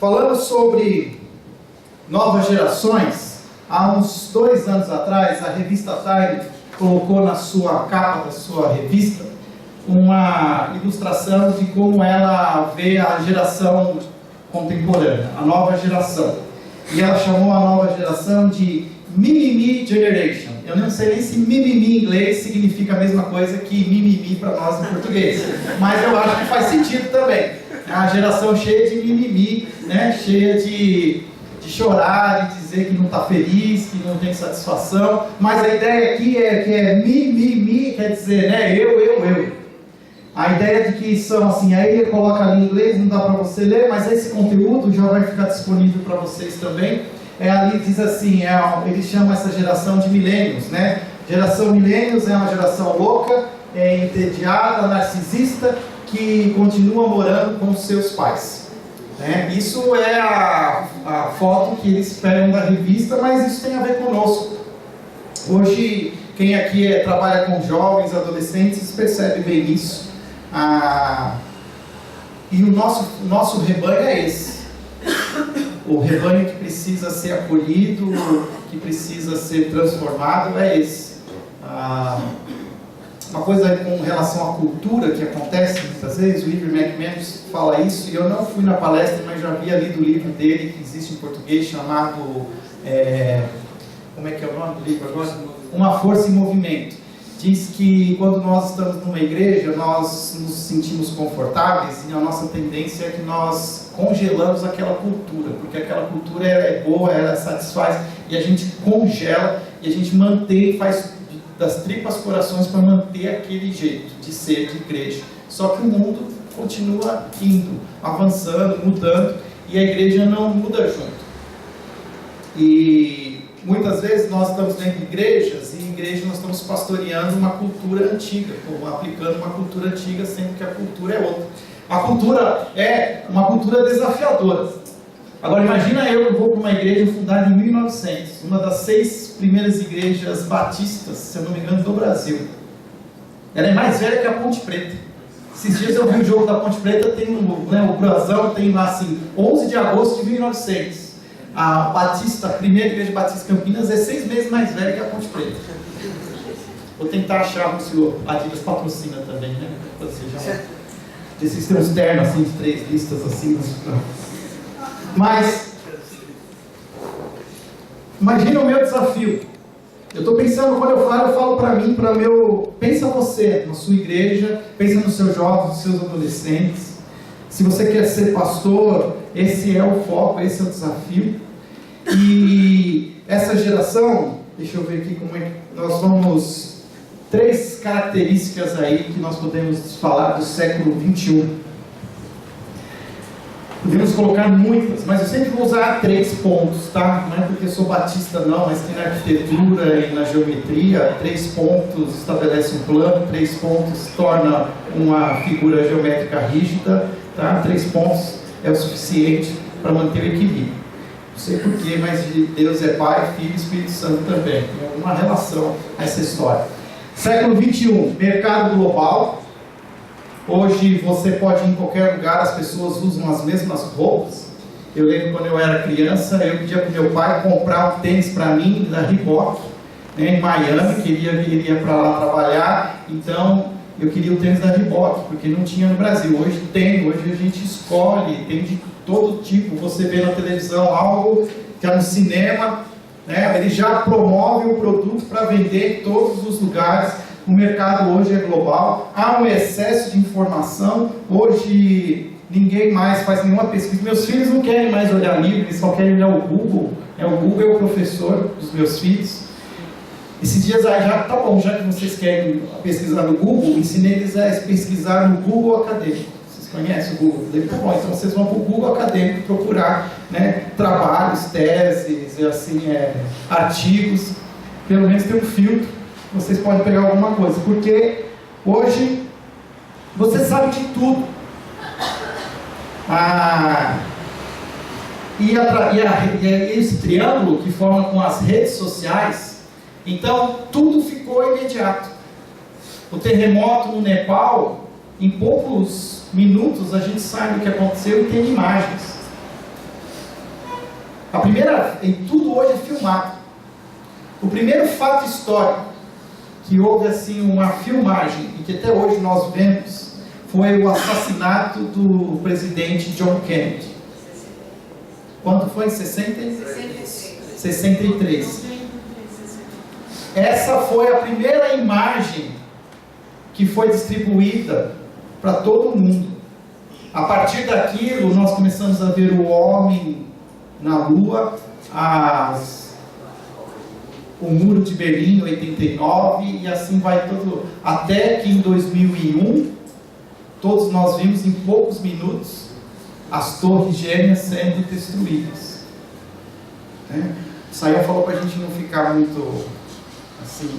Falando sobre novas gerações, há uns 2 anos atrás, a revista Time colocou na sua capa da sua revista uma ilustração de como ela vê a geração contemporânea, a nova geração. E ela chamou a nova geração de Mimimi Generation. Eu não sei nem se mimimi em inglês significa a mesma coisa que mimimi para nós em português, mas eu acho que faz sentido também. É uma geração cheia de mimimi, né? Cheia de chorar, de dizer que não está feliz, que não tem satisfação, mas a ideia aqui é que é mimimi, quer dizer, né? Eu. A ideia de que são assim, aí ele coloca ali em inglês, não dá para você ler, mas esse conteúdo já vai ficar disponível para vocês também. Ali diz assim, eles chamam essa geração de millennials, né? Geração millennials é uma geração louca, entediada, narcisista, que continua morando com seus pais. Né? Isso é a foto que eles pegam da revista, mas isso tem a ver conosco. Hoje, quem aqui trabalha com jovens, adolescentes, percebe bem isso. E o nosso rebanho é esse. O rebanho que precisa ser acolhido, que precisa ser transformado, é esse. Uma coisa com relação à cultura que acontece muitas vezes, o Iver McManus fala isso, e eu não fui na palestra, mas já havia lido o livro dele, que existe em português, chamado, como é que é o nome do livro agora? Uma Força em Movimento. Diz que quando nós estamos numa igreja, nós nos sentimos confortáveis e a nossa tendência é que nós congelamos aquela cultura, porque aquela cultura é boa, ela satisfaz, e a gente congela e a gente mantém, faz das tripas corações para manter aquele jeito de ser de igreja. Só que o mundo continua indo, avançando, mudando, e a igreja não muda junto. E muitas vezes nós estamos dentro de igrejas, e em igreja nós estamos pastoreando uma cultura antiga, ou aplicando uma cultura antiga, sendo que a cultura é outra. A cultura é uma cultura desafiadora. Agora imagina eu que vou para uma igreja fundada em 1900, uma das 6 primeiras igrejas batistas, se eu não me engano, do Brasil. Ela é mais velha que a Ponte Preta. Esses dias eu vi o jogo da Ponte Preta, tem o brasão, tem lá assim, 11 de agosto de 1900. A primeira igreja batista de Campinas é 6 meses mais velha que a Ponte Preta. Vou tentar achar se o Adidas patrocina também, né? Esses tem uns ternos assim, de 3 listas assim. Mas, imagina o meu desafio. Eu estou pensando, quando eu falo para mim, pensa você, na sua igreja, pensa nos seus jovens, nos seus adolescentes. Se você quer ser pastor, esse é o foco, esse é o desafio. E essa geração, deixa eu ver aqui como é que nós vamos... 3 características aí que nós podemos falar do século 21. Podemos colocar muitas, mas eu sempre vou usar 3 pontos, tá? Não é porque eu sou batista não, mas tem na arquitetura e na geometria, 3 pontos estabelece um plano, 3 pontos torna uma figura geométrica rígida, tá? 3 pontos é o suficiente para manter o equilíbrio. Não sei porquê, mas Deus é Pai, Filho e Espírito Santo também. Tem alguma relação a essa história. Século 21, mercado global. Hoje você pode ir em qualquer lugar, as pessoas usam as mesmas roupas. Eu lembro quando eu era criança, eu pedia para o meu pai comprar um tênis para mim da Reebok, né, em Miami, que ele ia para lá trabalhar, então eu queria o tênis da Reebok, porque não tinha no Brasil. Hoje tem, hoje a gente escolhe, tem de todo tipo. Você vê na televisão algo que é no cinema, né, ele já promove o produto para vender em todos os lugares. O mercado hoje é global, há um excesso de informação. Hoje ninguém mais faz nenhuma pesquisa. Meus filhos não querem mais olhar livro, eles só querem olhar o Google. O Google é o professor dos meus filhos. Esses dias tá bom, já que vocês querem pesquisar no Google, ensinei eles a pesquisar no Google Acadêmico. Vocês conhecem o Google? Bom, então vocês vão para o Google Acadêmico procurar, né, trabalhos, teses, assim, artigos. Pelo menos tem um filtro, vocês podem pegar alguma coisa, porque hoje você sabe de tudo. E esse triângulo que forma com as redes sociais, então tudo ficou imediato. O terremoto no Nepal, em poucos minutos a gente sabe o que aconteceu e tem imagens. E tudo hoje é filmado. O primeiro fato histórico que houve assim uma filmagem e que até hoje nós vemos foi o assassinato do presidente John Kennedy. Quando foi? 63. Essa foi a primeira imagem que foi distribuída para todo mundo. A partir daquilo, nós começamos a ver o homem na Lua, o Muro de Berlim em 89, e assim vai todo, até que em 2001, todos nós vimos em poucos minutos as torres gêmeas sendo destruídas. O Sayão falou para a gente não ficar muito assim,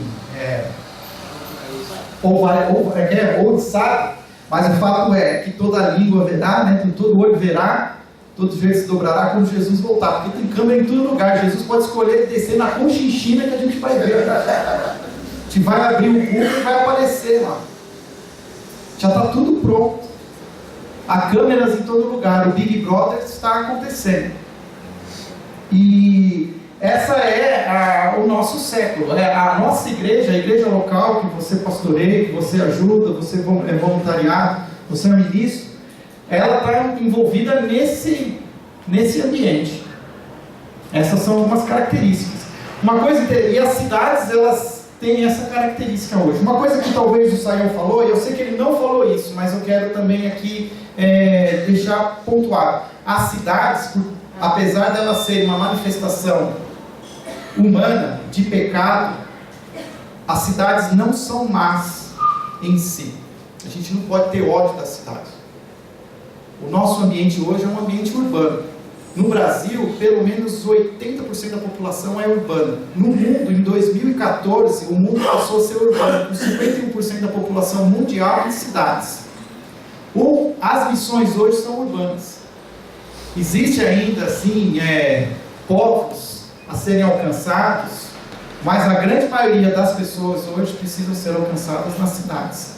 ou sabe, mas o fato é que toda língua verá, né, todo olho verá, todo joelho se dobrará quando Jesus voltar, porque tem câmera em todo lugar. Jesus pode escolher descer na Conchinchina que a gente vai ver. A gente vai abrir o Google e vai aparecer lá. Já está tudo pronto. Há câmeras em todo lugar. O Big Brother está acontecendo. E essa é o nosso século. A nossa igreja, a igreja local que você pastoreia, que você ajuda, você é voluntariado, você é ministro, ela está envolvida nesse ambiente. Essas são algumas características. E as cidades, elas têm essa característica hoje. Uma coisa que talvez o Sayão falou, e eu sei que ele não falou isso, mas eu quero também aqui deixar pontuado. As cidades, apesar delas serem uma manifestação humana de pecado, as cidades não são más em si. A gente não pode ter ódio da cidade. O nosso ambiente hoje é um ambiente urbano. No Brasil, pelo menos 80% da população é urbana. No mundo, em 2014, o mundo passou a ser urbano, com 51% da população mundial em cidades. As missões hoje são urbanas. Existe ainda, assim, povos a serem alcançados, mas a grande maioria das pessoas hoje precisam ser alcançadas nas cidades.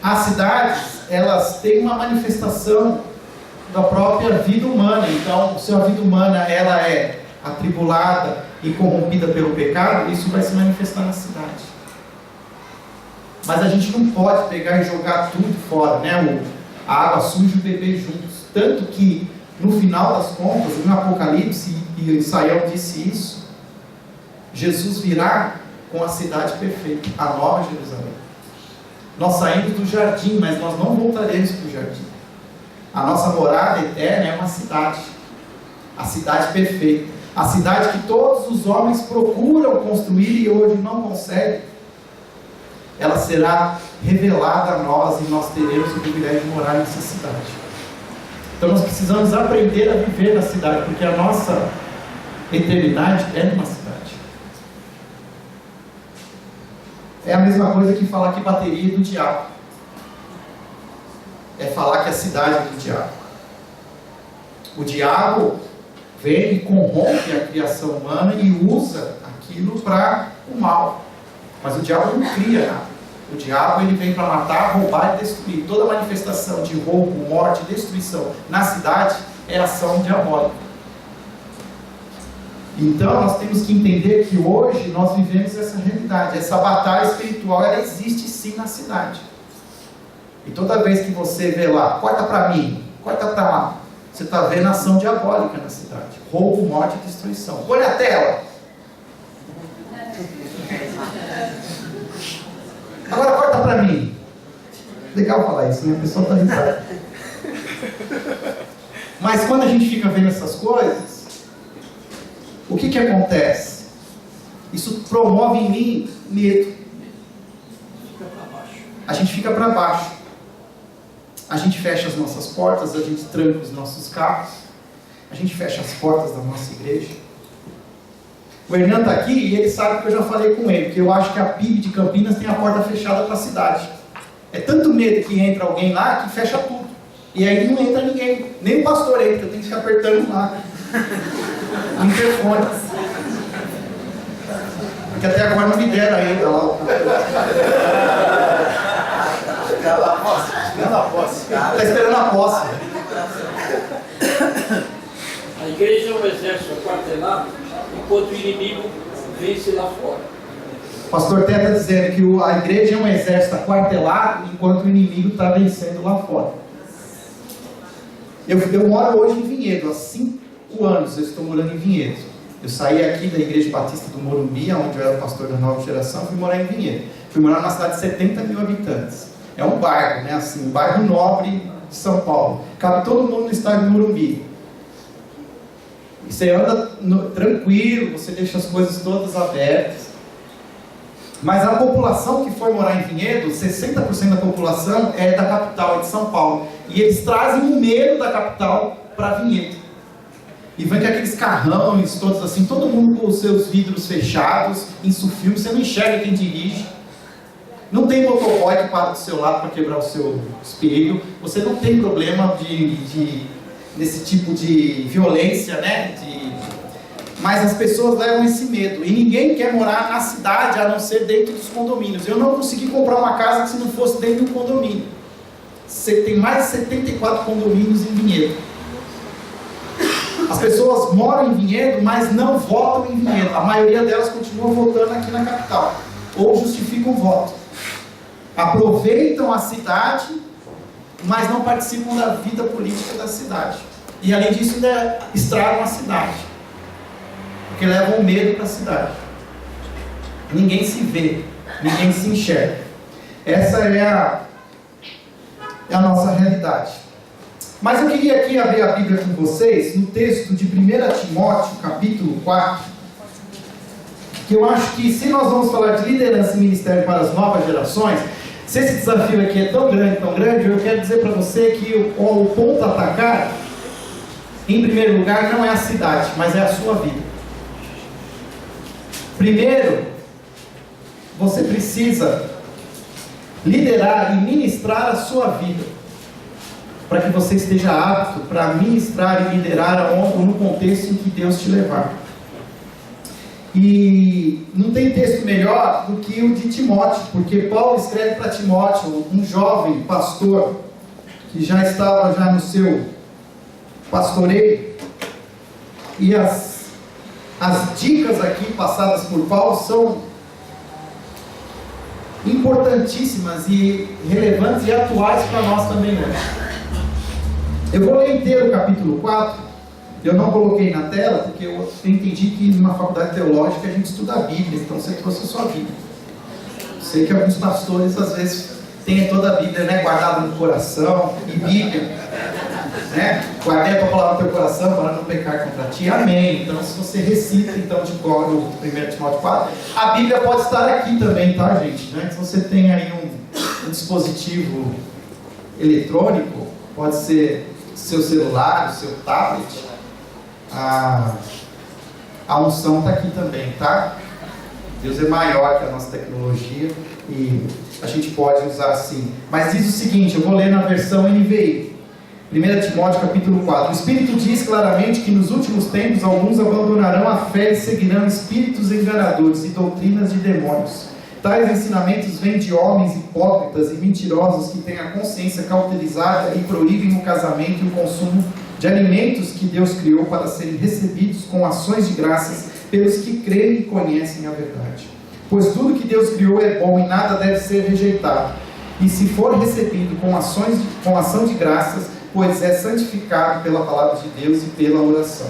As cidades, elas têm uma manifestação da própria vida humana. Então, se a vida humana ela é atribulada e corrompida pelo pecado, isso vai se manifestar na cidade. Mas a gente não pode pegar e jogar tudo fora, né? A água suja e o bebê juntos. Tanto que, no final das contas, no Apocalipse, e o Sayão disse isso, Jesus virá com a cidade perfeita, a nova Jerusalém. Nós saímos do jardim, mas nós não voltaremos para o jardim. A nossa morada eterna é uma cidade. A cidade perfeita. A cidade que todos os homens procuram construir e hoje não conseguem. Ela será revelada a nós e nós teremos o privilégio de morar nessa cidade. Então nós precisamos aprender a viver na cidade, porque a nossa eternidade é numa cidade. É a mesma coisa que falar que bateria é do diabo. É falar que a cidade é do diabo. O diabo vem e corrompe a criação humana e usa aquilo para o mal. Mas o diabo não cria nada. O diabo ele vem para matar, roubar e destruir. Toda manifestação de roubo, morte e destruição na cidade é ação diabólica. Então nós temos que entender que hoje nós vivemos essa realidade. Essa batalha espiritual, ela existe sim na cidade. E toda vez que você vê lá, corta para mim, corta para lá, você está vendo a ação diabólica na cidade. Roubo, morte e destruição. Põe na tela. Agora corta para mim. Legal falar isso, né? A pessoa está risada. Mas quando a gente fica vendo essas coisas, o que acontece? Isso promove em mim medo. A gente fica para baixo. A gente fecha as nossas portas, a gente tranca os nossos carros, a gente fecha as portas da nossa igreja. O Hernan está aqui e ele sabe que eu já falei com ele, que eu acho que a PIB de Campinas tem a porta fechada para a cidade. É tanto medo que entra alguém lá que fecha tudo. E aí não entra ninguém, nem o pastor entra, eu tenho que ficar apertando lá no interfone. Porque até agora não me deram ainda lá. Está esperando a posse. igreja é um exército aquartelado, enquanto o inimigo vence lá fora. O pastor Té está dizendo que a igreja é um exército aquartelado, enquanto o inimigo está vencendo lá fora. Eu moro hoje em Vinhedo, há 5 anos eu estou morando em Vinhedo. Eu saí aqui da Igreja Batista do Morumbi, onde eu era pastor da nova geração, fui morar em Vinhedo. Fui morar numa cidade de 70 mil habitantes. É um bairro, né? Assim, um bairro nobre de São Paulo. Cabe todo mundo no estádio do Morumbi. E você anda tranquilo, você deixa as coisas todas abertas. Mas a população que foi morar em Vinhedo, 60% da população é da capital, é de São Paulo. E eles trazem o medo da capital para Vinhedo. E vem com aqueles carrões todos assim, todo mundo com os seus vidros fechados, insufilme, você não enxerga quem dirige. Não tem motoboy que para do seu lado para quebrar o seu espelho. Você não tem problema desse tipo de violência, né? Mas as pessoas levam esse medo. E ninguém quer morar na cidade a não ser dentro dos condomínios. Eu não consegui comprar uma casa se não fosse dentro do condomínio. Você tem mais de 74 condomínios em Vinhedo. As pessoas moram em Vinhedo, mas não votam em Vinhedo. A maioria delas continua votando aqui na capital. Ou justificam o voto. Aproveitam a cidade, mas não participam da vida política da cidade. E além disso ainda estragam a cidade. Porque levam o medo para a cidade. Ninguém se vê, ninguém se enxerga. Essa é a nossa realidade. Mas eu queria aqui abrir a Bíblia com vocês, no texto de 1 Timóteo, capítulo 4, que eu acho que se nós vamos falar de liderança e ministério para as novas gerações, se esse desafio aqui é tão grande, eu quero dizer para você que o ponto a atacar, em primeiro lugar, não é a cidade, mas é a sua vida. Primeiro, você precisa liderar e ministrar a sua vida, para que você esteja apto para ministrar e liderar no contexto em que Deus te levar. E não tem texto melhor do que o de Timóteo, porque Paulo escreve para Timóteo, um jovem pastor, que já estava no seu pastoreio, e as dicas aqui passadas por Paulo são importantíssimas e relevantes e atuais para nós também hoje. Eu vou ler inteiro o capítulo 4, eu não coloquei na tela, porque eu entendi que numa faculdade teológica a gente estuda a Bíblia, então você trouxe a sua Bíblia. Sei que alguns pastores às vezes têm toda a Bíblia, né, guardada no coração, e Bíblia, né, guardei a tua palavra no teu coração para não pecar contra ti, amém. Então se você recita então de cor o 1 Timóteo 4, a Bíblia pode estar aqui também, tá, gente? Né? Se você tem aí um dispositivo eletrônico, pode ser seu celular, seu tablet, a unção está aqui também, tá? Deus é maior que a nossa tecnologia e a gente pode usar assim. Mas diz o seguinte, eu vou ler na versão NVI, 1 Timóteo capítulo 4. O Espírito diz claramente que nos últimos tempos alguns abandonarão a fé e seguirão espíritos enganadores e doutrinas de demônios. Tais ensinamentos vêm de homens hipócritas e mentirosos que têm a consciência cauterizada e proíbem o casamento e o consumo de alimentos que Deus criou para serem recebidos com ações de graças pelos que creem e conhecem a verdade. Pois tudo que Deus criou é bom e nada deve ser rejeitado. E se for recebido com ação de graças, pois é santificado pela palavra de Deus e pela oração.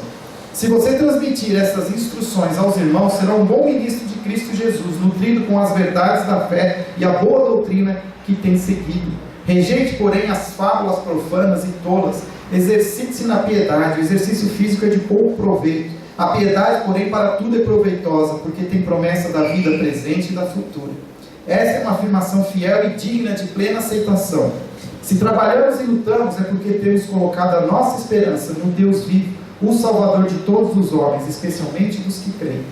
Se você transmitir essas instruções aos irmãos, será um bom ministro de Cristo Jesus, nutrido com as verdades da fé e a boa doutrina que tem seguido. Rejeite, porém, as fábulas profanas e tolas. Exercite-se na piedade. O exercício físico é de pouco proveito. A piedade, porém, para tudo é proveitosa, porque tem promessa da vida presente e da futura. Esta é uma afirmação fiel e digna de plena aceitação. Se trabalhamos e lutamos, é porque temos colocado a nossa esperança no Deus vivo, o Salvador de todos os homens, especialmente dos que creem.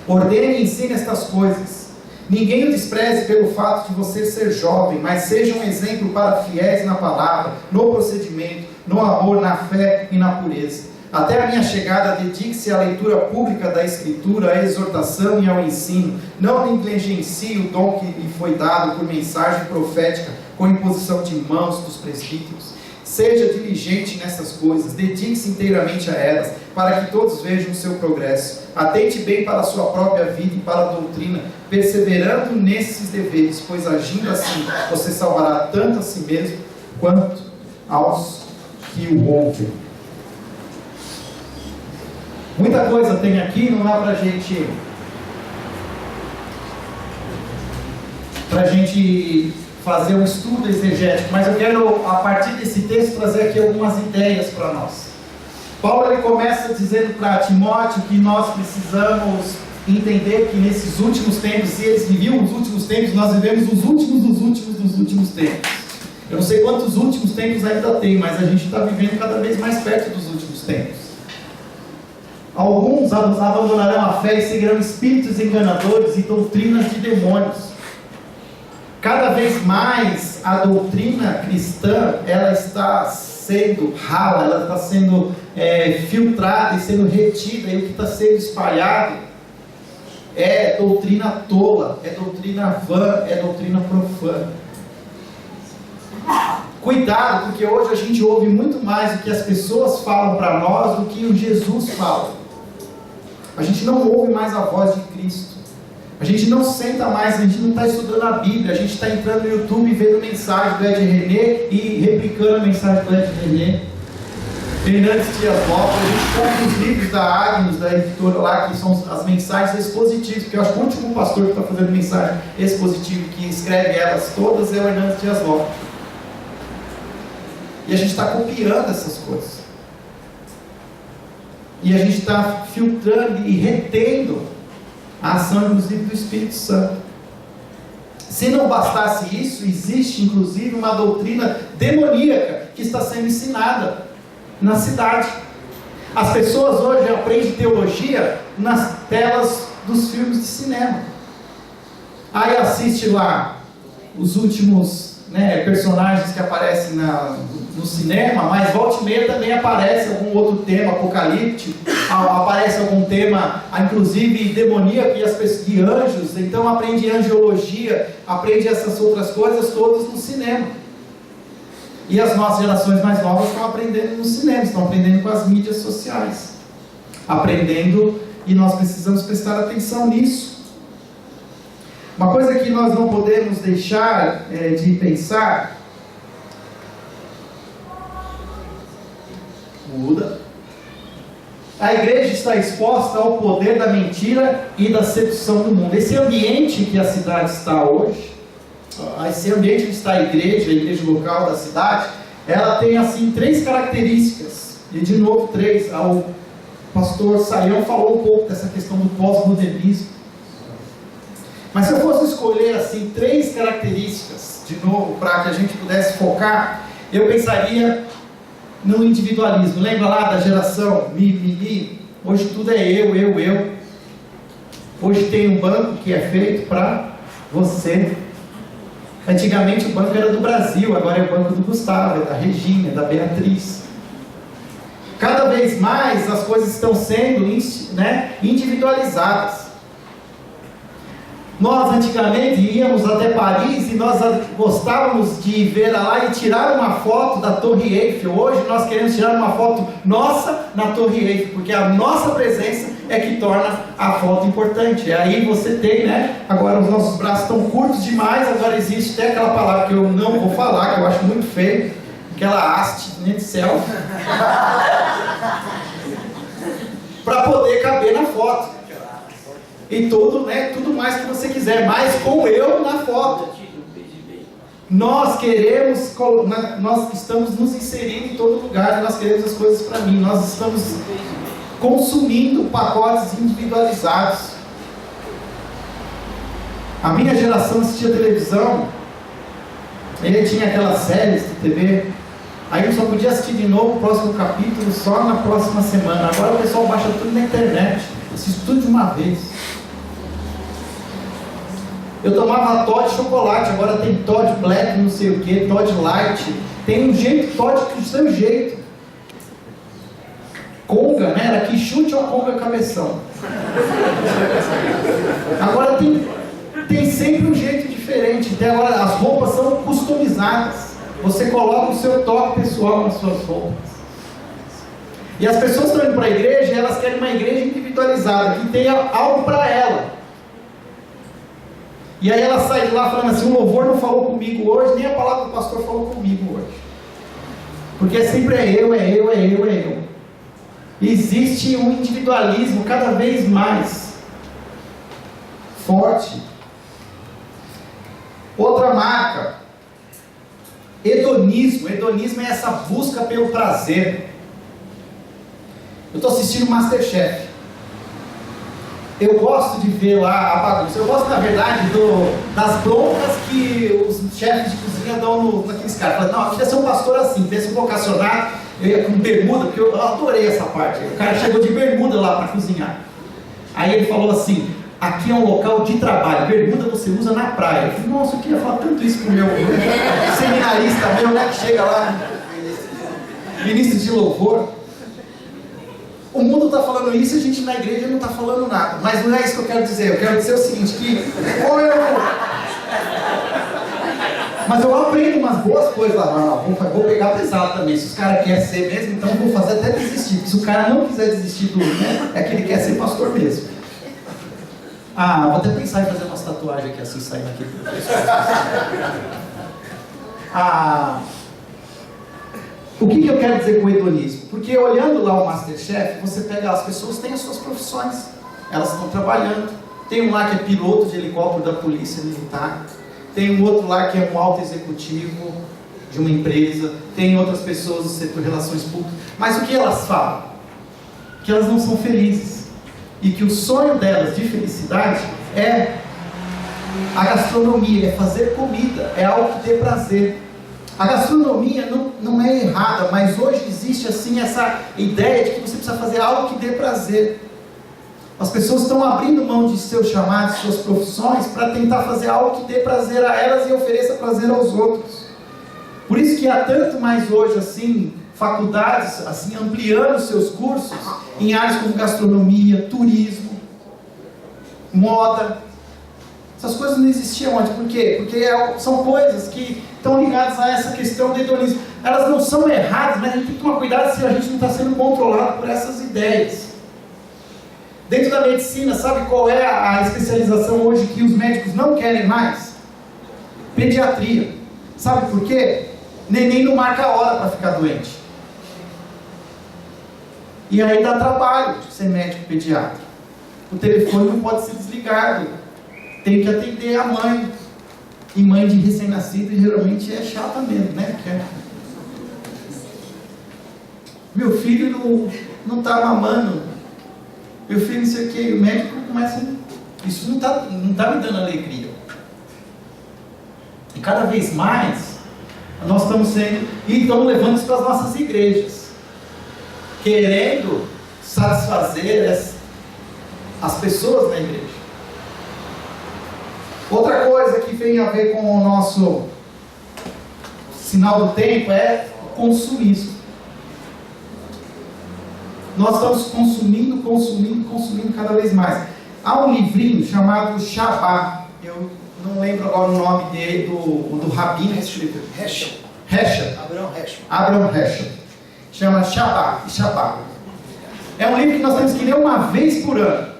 Ordene e ensine estas coisas. Ninguém o despreze pelo fato de você ser jovem, mas seja um exemplo para fiéis na palavra, no procedimento, no amor, na fé e na pureza. Até a minha chegada, dedique-se à leitura pública da Escritura, à exortação e ao ensino. Não negligencie o dom que lhe foi dado por mensagem profética, com imposição de mãos dos presbíteros. Seja diligente nessas coisas, dedique-se inteiramente a elas, para que todos vejam o seu progresso. Atente bem para a sua própria vida e para a doutrina, perseverando nesses deveres, pois agindo assim, você salvará tanto a si mesmo, quanto aos que o ouvem. Muita coisa tem aqui, não dá para a gente fazer um estudo exegético, mas eu quero, a partir desse texto, trazer aqui algumas ideias para nós. Paulo ele começa dizendo para Timóteo que nós precisamos entender que nesses últimos tempos, se eles viviam os últimos tempos, nós vivemos os últimos dos últimos tempos. Eu não sei quantos últimos tempos ainda tem, mas a gente está vivendo cada vez mais perto dos últimos tempos. Alguns abandonarão a fé e seguirão espíritos enganadores e doutrinas de demônios. Cada vez mais a doutrina cristã, ela está sendo rala, ela está sendo filtrada e sendo retida, e o que está sendo espalhado é doutrina tola, é doutrina vã, é doutrina profana. Cuidado, porque hoje a gente ouve muito mais o que as pessoas falam para nós do que o Jesus fala. A gente não ouve mais a voz de Cristo. A gente não senta mais, a gente não está estudando a Bíblia, a gente está entrando no YouTube e vendo mensagem do Ed René e replicando a mensagem do Ed René. Fernandes Dias Lopes, a gente compra os livros da Agnes, da editora lá, que são as mensagens expositivas, porque eu acho que o último pastor que está fazendo mensagem expositiva, que escreve elas todas, é o Fernandes Dias Lopes. E a gente está copiando essas coisas. E a gente está filtrando e retendo a ação, inclusive, do Espírito Santo. Se não bastasse isso, existe, inclusive, uma doutrina demoníaca que está sendo ensinada na cidade. As pessoas hoje aprendem teologia nas telas dos filmes de cinema. Aí assiste lá os últimos personagens que aparecem no cinema, mas volta e meia também aparece algum outro tema apocalíptico, aparece algum tema, inclusive demoníaco e anjos. Então aprende angiologia, aprende essas outras coisas todas no cinema. E as nossas gerações mais novas estão aprendendo no cinema, estão aprendendo com as mídias sociais, aprendendo, e nós precisamos prestar atenção nisso. Uma coisa que nós não podemos deixar de pensar, a igreja está exposta ao poder da mentira e da sedução do mundo. Esse ambiente que a cidade está hoje, esse ambiente que está a igreja local da cidade, ela tem assim 3 características, e de novo 3, o pastor Saião falou um pouco dessa questão do pós-modernismo. Mas se eu fosse escolher assim 3 características, de novo, para que a gente pudesse focar, eu pensaria no individualismo. Lembra lá da geração mimimi? Hoje tudo é eu. Hoje tem um banco que é feito para você. Antigamente o banco era do Brasil, agora é o banco do Gustavo, é da Regina, é da Beatriz. Cada vez mais as coisas estão sendo individualizadas. Nós antigamente íamos até Paris e nós gostávamos de ver lá e tirar uma foto da Torre Eiffel. Hoje nós queremos tirar uma foto nossa na Torre Eiffel, porque a nossa presença é que torna a foto importante. E aí você tem, agora os nossos braços estão curtos demais, agora existe até aquela palavra que eu não vou falar, que eu acho muito feio, aquela haste de selfie, para poder caber na foto. E tudo mais que você quiser, mas com eu na foto. Nós estamos nos inserindo em todo lugar, e nós queremos as coisas para mim. Nós estamos consumindo pacotes individualizados. A minha geração assistia televisão, ele tinha aquelas séries de TV, aí eu só podia assistir de novo o próximo capítulo só na próxima semana. Agora o pessoal baixa tudo na internet, assiste tudo de uma vez. Eu tomava Todd chocolate, agora tem Todd Black, não sei o que, Todd Light. Tem um jeito, Todd do seu jeito. Conga, era que chute ou conga cabeção. Agora tem sempre um jeito diferente. Até agora as roupas são customizadas. Você coloca o seu toque pessoal nas suas roupas. E as pessoas estão indo para a igreja e elas querem uma igreja individualizada, que tenha algo para ela. E aí ela sai de lá falando assim: o louvor não falou comigo hoje, nem a palavra do pastor falou comigo hoje. Porque sempre é eu. E existe um individualismo cada vez mais forte. Outra marca, hedonismo. Hedonismo é essa busca pelo prazer. Eu estou assistindo MasterChef. Eu gosto de ver lá a bagunça. Eu gosto, na verdade, das broncas que os chefes de cozinha dão naqueles caras. Falam: não, eu queria ser um pastor assim, queria ser vocacionado, eu ia com bermuda, porque eu adorei essa parte. O cara chegou de bermuda lá para cozinhar. Aí ele falou assim: aqui é um local de trabalho, bermuda você usa na praia. Eu falei: nossa, eu queria falar tanto isso pro meu seminarista meu, né, que chega lá, ministro de louvor. O mundo está falando isso e a gente na igreja não está falando nada. Mas não é isso que eu quero dizer. Eu quero dizer o seguinte, que mas eu aprendo umas boas coisas lá. Não, vou pegar pesado também. Se os caras querem ser mesmo, então vou fazer até desistir. Se o cara não quiser desistir do né, é que ele quer ser pastor mesmo. Vou até pensar em fazer umas tatuagens aqui assim, saindo aqui. O que eu quero dizer com o hedonismo? Porque olhando lá o MasterChef, você pega, as pessoas têm as suas profissões, elas estão trabalhando. Tem um lá que é piloto de helicóptero da polícia militar, tem um outro lá que é um alto executivo de uma empresa, tem outras pessoas do setor de relações públicas. Mas o que elas falam? Que elas não são felizes e que o sonho delas de felicidade é a gastronomia, é fazer comida, é algo que dê prazer. A gastronomia não é errada, mas hoje existe assim essa ideia de que você precisa fazer algo que dê prazer. As pessoas estão abrindo mão de seus chamados, suas profissões, para tentar fazer algo que dê prazer a elas e ofereça prazer aos outros. Por isso que há tanto mais hoje assim, faculdades assim, ampliando seus cursos em áreas como gastronomia, turismo, moda. Essas coisas não existiam antes. Por quê? Porque são coisas que estão ligadas a essa questão do hedonismo. Elas não são erradas, mas a gente tem que tomar cuidado se a gente não está sendo controlado por essas ideias. Dentro da medicina, sabe qual é a especialização hoje que os médicos não querem mais? Pediatria. Sabe por quê? Neném não marca a hora para ficar doente. E aí dá trabalho de ser médico pediatra. O telefone não pode ser desligado. Tem que atender a mãe. E mãe de recém-nascido geralmente é chata mesmo, né? Meu filho não está mamando. Meu filho não sei o que. O médico começa... Isso não tá me dando alegria. E cada vez mais, nós estamos sendo... E estamos levando isso para as nossas igrejas. Querendo satisfazer as pessoas na igreja. Outra coisa que tem a ver com o nosso sinal do tempo é o consumismo. Nós estamos consumindo cada vez mais. Há um livrinho chamado Shabá. Eu não lembro agora o nome dele, do rabino. Heschel. Abraham Heschel. Chama Shabá. É um livro que nós temos que ler uma vez por ano.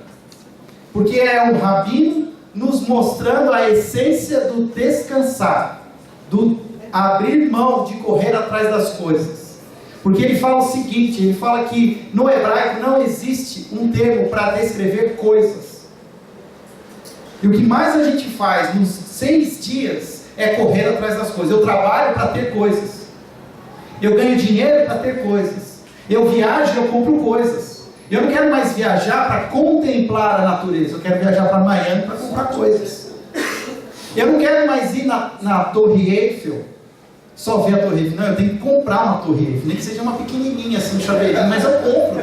Porque é um rabino nos mostrando a essência do descansar, do abrir mão de correr atrás das coisas. Porque ele fala o seguinte, ele fala que no hebraico não existe um termo para descrever coisas. E o que mais a gente faz nos 6 dias é correr atrás das coisas. Eu trabalho para ter coisas. Eu ganho dinheiro para ter coisas. Eu viajo e eu compro coisas. Eu não quero mais viajar para contemplar a natureza. Eu quero viajar para Miami para comprar coisas. Eu não quero mais ir na Torre Eiffel, só ver a Torre Eiffel. Não, eu tenho que comprar uma Torre Eiffel. Nem que seja uma pequenininha assim, um chaveirinho, mas eu compro.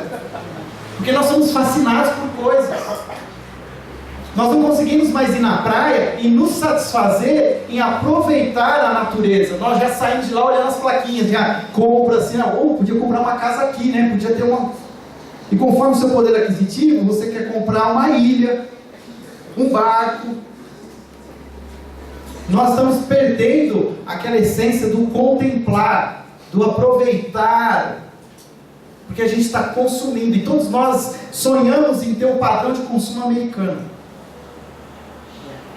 Porque nós somos fascinados por coisas. Nós não conseguimos mais ir na praia e nos satisfazer em aproveitar a natureza. Nós já saímos de lá olhando as plaquinhas, já compra assim, podia comprar uma casa aqui, né? Podia ter uma... E conforme o seu poder aquisitivo, você quer comprar uma ilha, um barco. Nós estamos perdendo aquela essência do contemplar, do aproveitar, porque a gente está consumindo, e todos nós sonhamos em ter um padrão de consumo americano.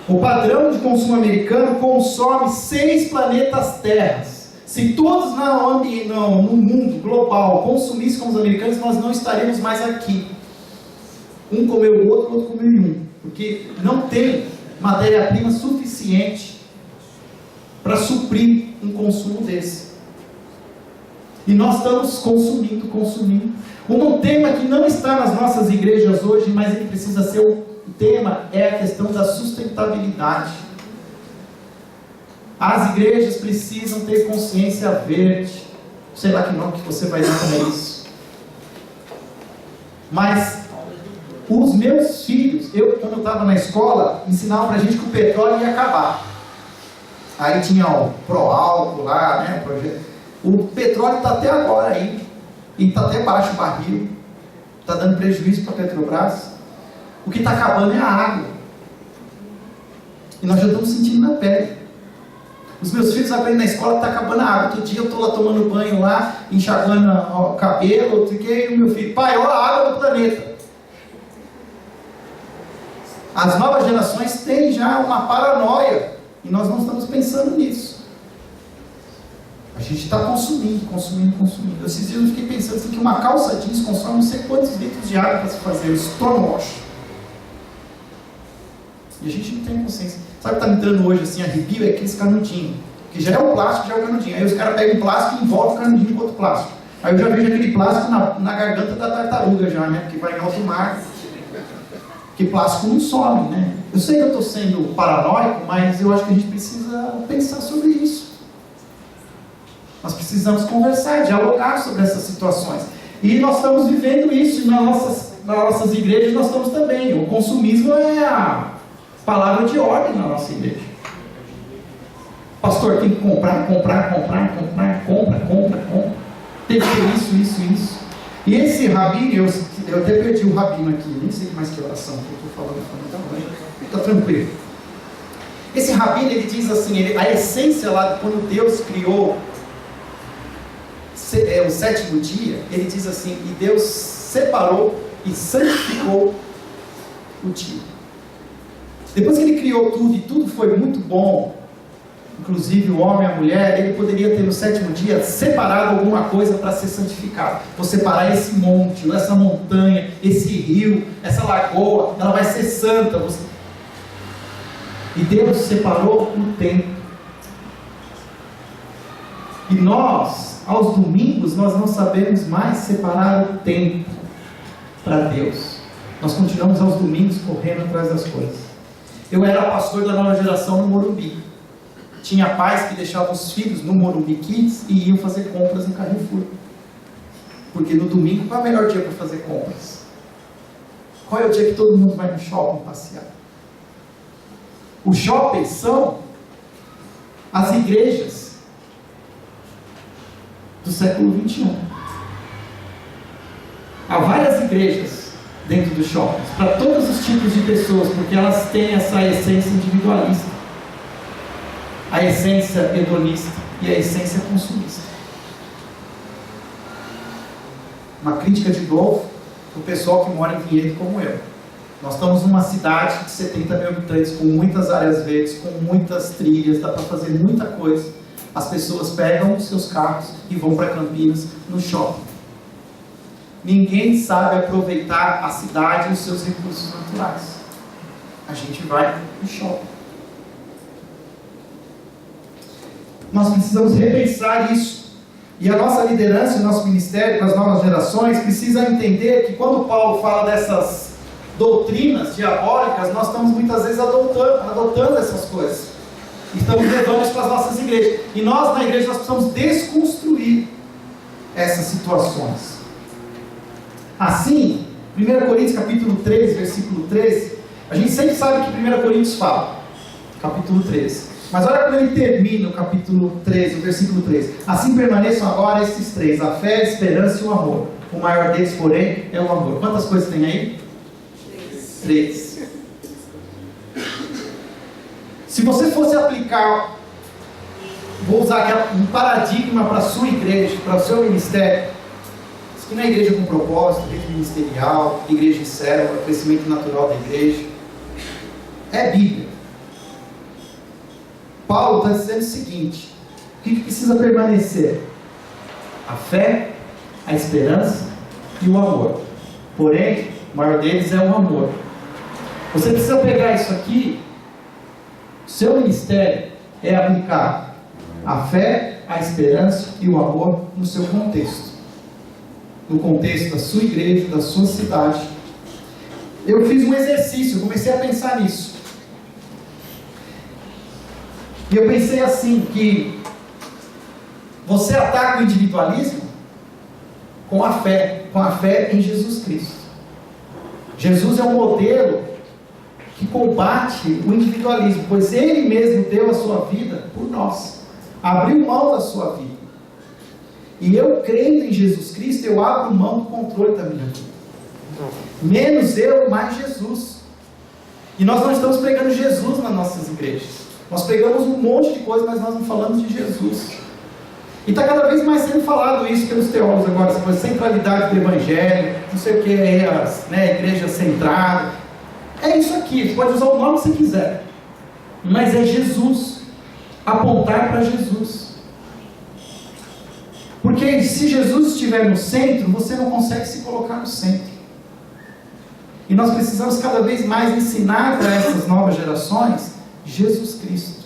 O padrão de consumo americano consome 6 planetas terras. Se todos no mundo global consumissem como os americanos, nós não estaríamos mais aqui. Um comeu o outro, o outro comeu um. Porque não tem matéria-prima suficiente para suprir um consumo desse. E nós estamos consumindo. Um tema que não está nas nossas igrejas hoje, mas ele precisa ser o tema, é a questão da sustentabilidade. As igrejas precisam ter consciência verde. Sei lá que nome que você vai dar como é isso. Mas os meus filhos, quando eu estava na escola, ensinavam para a gente que o petróleo ia acabar. Aí tinha o pró-álcool lá, né? O petróleo está até agora aí. E está até baixo o barril. Está dando prejuízo para a Petrobras. O que está acabando é a água. E nós já estamos sentindo na pele. Os meus filhos aprendem na escola que está acabando a água. Outro dia eu estou lá tomando banho lá, enxagando o cabelo, e o meu filho, pai, olha a água do planeta. As novas gerações têm já uma paranoia, e nós não estamos pensando nisso. A gente está consumindo. Esses dias eu fiquei pensando assim, que uma calça jeans consome não sei quantos litros de água para se fazer o stonewash. E a gente não tem consciência. Sabe o que está me dando hoje assim, arrepio? É aqueles canudinhos. Que já é o plástico, já é o canudinho. Aí os caras pegam o plástico e envolvem o canudinho com outro plástico. Aí eu já vejo aquele plástico na garganta da tartaruga já, né? Porque vai em alto mar. Porque plástico não some, né? Eu sei que eu estou sendo paranoico, mas eu acho que a gente precisa pensar sobre isso. Nós precisamos conversar, dialogar sobre essas situações. E nós estamos vivendo isso, e nas nossas igrejas nós estamos também. O consumismo é a palavra de ordem na nossa igreja. Pastor, tem que comprar. Tem que ter isso. E esse rabino, eu até perdi o rabino aqui, nem sei mais que oração que eu estou falando, está tranquilo. Esse rabino, ele diz assim, a essência lá, quando Deus criou o sétimo dia, ele diz assim, e Deus separou e santificou o dia. Depois que ele criou tudo, e tudo foi muito bom, inclusive o homem e a mulher, ele poderia ter no sétimo dia separado alguma coisa para ser santificado. Vou separar esse monte, essa montanha, esse rio, essa lagoa, ela vai ser santa. E Deus separou o tempo. E nós, aos domingos, nós não sabemos mais separar o tempo para Deus. Nós continuamos aos domingos correndo atrás das coisas. Eu era pastor da nova geração no Morumbi. Tinha pais que deixavam os filhos no Morumbi Kids e iam fazer compras no Carrefour. Porque no domingo, qual é o melhor dia para fazer compras? Qual é o dia que todo mundo vai no shopping passear? Os shoppings são as igrejas do século 21. Há várias igrejas dentro dos shoppings, para todos os tipos de pessoas, porque elas têm essa essência individualista, a essência hedonista e a essência consumista. Uma crítica de novo para o pessoal que mora em Vinhedo como eu. Nós estamos numa cidade de 70 mil habitantes, com muitas áreas verdes, com muitas trilhas, dá para fazer muita coisa. As pessoas pegam os seus carros e vão para Campinas no shopping. Ninguém sabe aproveitar a cidade e os seus recursos naturais. A gente vai no shopping. Nós precisamos repensar isso. E a nossa liderança, o nosso ministério, as novas gerações, precisa entender que quando Paulo fala dessas doutrinas diabólicas, nós estamos muitas vezes adotando essas coisas. Estamos levando isso para as nossas igrejas. E nós, na igreja, nós precisamos desconstruir essas situações. Assim, 1 Coríntios capítulo 3, versículo 13, a gente sempre sabe que 1 Coríntios fala, capítulo 13. Mas olha como ele termina o capítulo 13, o versículo 13. Assim permaneçam agora esses três, a fé, a esperança e o amor. O maior deles, porém, é o amor. Quantas coisas tem aí? 3. Se Se você fosse aplicar, vou usar aqui um paradigma para a sua igreja, para o seu ministério, isso aqui não é igreja com propósito, igreja ministerial, igreja em célula, crescimento natural da igreja, é Bíblia. Paulo está dizendo o seguinte: o que precisa permanecer? A fé, a esperança e o amor. Porém, o maior deles é o amor. Você precisa pegar isso aqui. Seu ministério é aplicar a fé, a esperança e o amor no seu contexto. No contexto da sua igreja, da sua cidade. Eu fiz um exercício, comecei a pensar nisso. E eu pensei assim, que você ataca o individualismo com a fé em Jesus Cristo. Jesus é um modelo que combate o individualismo, pois Ele mesmo deu a sua vida por nós, abriu mão da sua vida. E eu, crendo em Jesus Cristo, eu abro mão do controle da minha vida. Menos eu, mais Jesus. E nós não estamos pregando Jesus nas nossas igrejas. Nós pregamos um monte de coisa, mas nós não falamos de Jesus. E está cada vez mais sendo falado isso pelos teólogos agora, essa centralidade do Evangelho, não sei o que é, né, igreja centrada. É isso aqui, você pode usar o nome que você quiser, mas é Jesus, apontar para Jesus. Porque se Jesus estiver no centro, você não consegue se colocar no centro. E nós precisamos cada vez mais ensinar para essas novas gerações Jesus Cristo.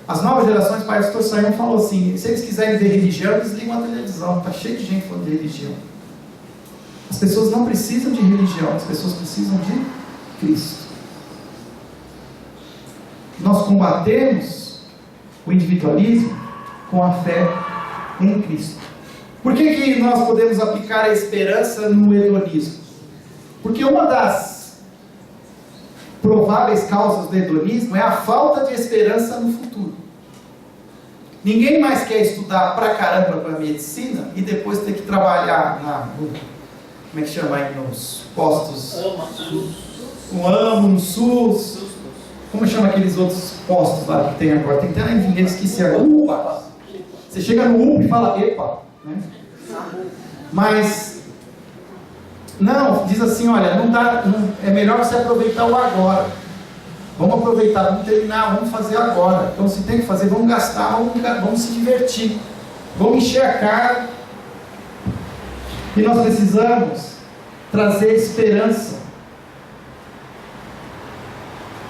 As novas gerações, o pastor Sayão falou assim: se eles quiserem ver religião, eles ligam a televisão, está cheio de gente falando de religião. As pessoas não precisam de religião, as pessoas precisam de Cristo. Nós combatemos o individualismo com a fé em Cristo. Por que nós podemos aplicar a esperança no hedonismo? Porque uma das prováveis causas do hedonismo é a falta de esperança no futuro. Ninguém mais quer estudar pra caramba para medicina e depois ter que trabalhar como é que chama aí, nos postos? No AMO, no SUS. Como chama aqueles outros postos lá que tem agora? Tem que ter na Vinhedo, esqueci agora. UPA. Você chega no UPA e fala, epa. Né? Mas, não, diz assim, olha, é melhor você aproveitar o agora. Vamos aproveitar, vamos terminar, vamos fazer agora. Então, se tem que fazer, vamos gastar, vamos se divertir. Vamos encher a cara. E nós precisamos trazer esperança.